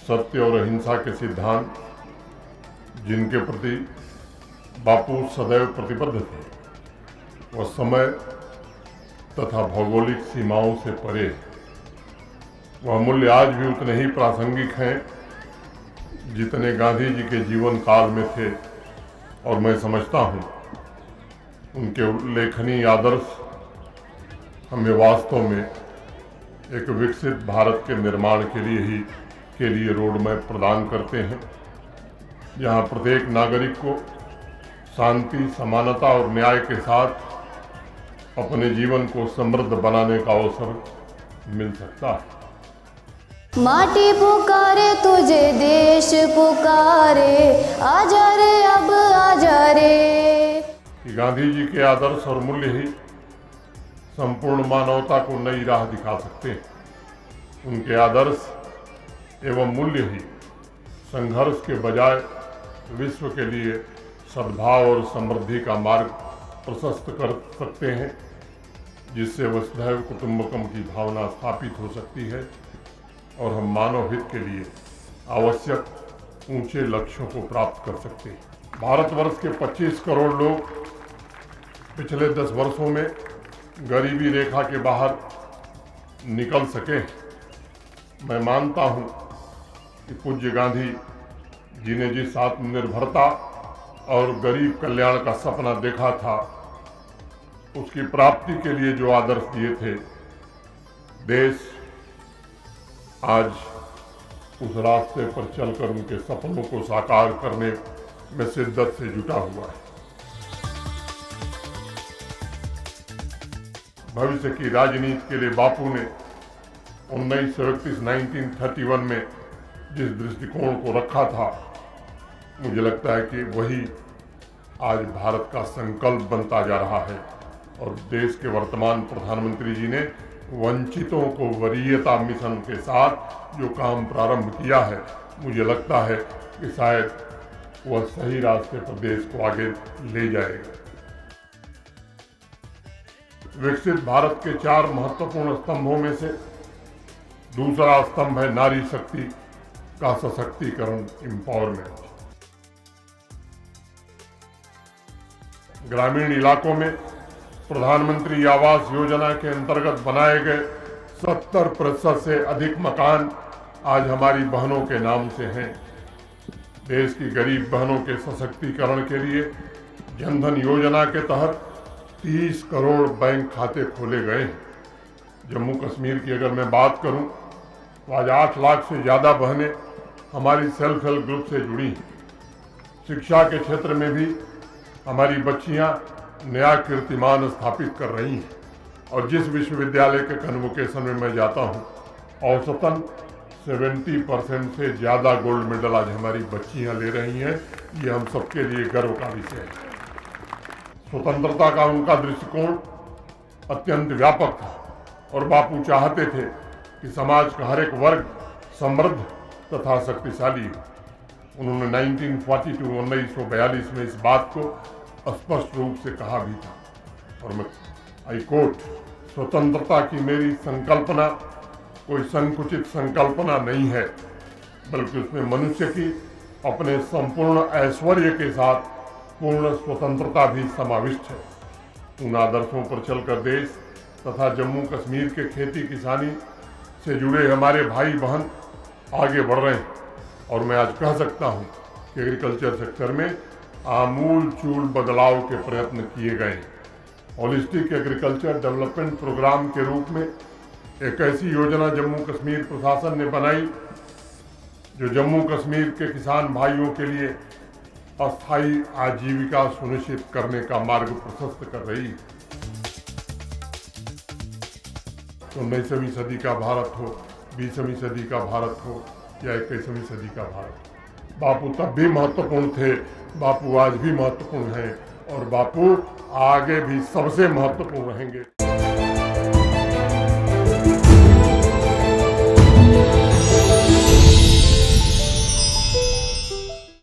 सत्य और अहिंसा के सिद्धांत जिनके प्रति बापू सदैव प्रतिबद्ध थे, वह समय तथा भौगोलिक सीमाओं से परे। वह मूल्य आज भी उतने ही प्रासंगिक हैं जितने गांधी जी के जीवन काल में थे, और मैं समझता हूँ उनके उल्लेखनीय आदर्श हमें वास्तव में एक विकसित भारत के निर्माण के लिए रोड मैप प्रदान करते हैं, जहाँ प्रत्येक नागरिक को शांति, समानता और न्याय के साथ अपने जीवन को समृद्ध बनाने का अवसर मिल सकता है। माटी पुकारे तुझे, देश पुकारे, आजा रे अब आजा रे। गांधी जी के आदर्श और मूल्य ही संपूर्ण मानवता को नई राह दिखा सकते हैं। उनके आदर्श एवं मूल्य ही संघर्ष के बजाय विश्व के लिए सद्भाव और समृद्धि का मार्ग प्रशस्त कर सकते हैं, जिससे वसुधैव कुटुंबकम की भावना स्थापित हो सकती है और हम मानव हित के लिए आवश्यक ऊंचे लक्ष्यों को प्राप्त कर सकते हैं। भारतवर्ष के 25 करोड़ लोग पिछले 10 वर्षों में गरीबी रेखा के बाहर निकल सके। मैं मानता हूं कि पूज्य गांधी जी ने जिस आत्मनिर्भरता और गरीब कल्याण का सपना देखा था, उसकी प्राप्ति के लिए जो आदर्श दिए थे, देश आज उस रास्ते पर चलकर उनके सपनों को साकार करने में शिद्दत से जुटा हुआ है। भविष्य की राजनीति के लिए बापू ने 1931 में जिस दृष्टिकोण को रखा था, मुझे लगता है कि वही आज भारत का संकल्प बनता जा रहा है। और देश के वर्तमान प्रधानमंत्री जी ने वंचितों को वरीयता मिशन के साथ जो काम प्रारंभ किया है, मुझे लगता है कि शायद वह सही रास्ते पर देश को आगे ले जाएगा। विकसित भारत के 4 महत्वपूर्ण स्तंभों में से दूसरा स्तंभ है नारी शक्ति का सशक्तिकरण, एम्पावरमेंट। ग्रामीण इलाकों में प्रधानमंत्री आवास योजना के अंतर्गत बनाए गए 70% से अधिक मकान आज हमारी बहनों के नाम से हैं। देश की गरीब बहनों के सशक्तिकरण के लिए जनधन योजना के तहत 30 करोड़ बैंक खाते खोले गए हैं। जम्मू कश्मीर की अगर मैं बात करूं, तो आज 8 लाख से ज़्यादा बहनें हमारी सेल्फ हेल्प ग्रुप से जुड़ी हैं। शिक्षा के क्षेत्र में भी हमारी बच्चियां नया कीर्तिमान स्थापित कर रही हैं, और जिस विश्वविद्यालय के कन्वोकेशन में मैं जाता हूं, औसतन 70% से ज़्यादा गोल्ड मेडल आज हमारी बच्चियां ले रही हैं। ये हम सबके लिए गर्व का विषय है। स्वतंत्रता का उनका दृष्टिकोण अत्यंत व्यापक था, और बापू चाहते थे कि समाज का हर एक वर्ग समृद्ध तथा शक्तिशाली हो। उन्होंने 1942 में इस बात को स्पष्ट रूप से कहा भी था, और मैं आई कोट, स्वतंत्रता की मेरी संकल्पना कोई संकुचित संकल्पना नहीं है, बल्कि उसमें मनुष्य की अपने संपूर्ण ऐश्वर्य के साथ पूर्ण स्वतंत्रता भी समाविष्ट है। उन आदर्शों पर चलकर देश तथा जम्मू कश्मीर के खेती किसानी से जुड़े हमारे भाई बहन आगे बढ़ रहे हैं, और मैं आज कह सकता हूं कि एग्रीकल्चर सेक्टर में आमूल चूल बदलाव के प्रयत्न किए गए। होलिस्टिक एग्रीकल्चर डेवलपमेंट प्रोग्राम के रूप में एक ऐसी योजना जम्मू कश्मीर प्रशासन ने बनाई जो जम्मू कश्मीर के किसान भाइयों के लिए अस्थायी आजीविका सुनिश्चित करने का मार्ग प्रशस्त कर रही है। तो 19वीं सदी का भारत हो, 20वीं सदी का भारत हो या 21वीं सदी का भारत, बापू तब भी महत्वपूर्ण थे, बापू आज भी महत्वपूर्ण हैं, और बापू आगे भी सबसे महत्वपूर्ण रहेंगे।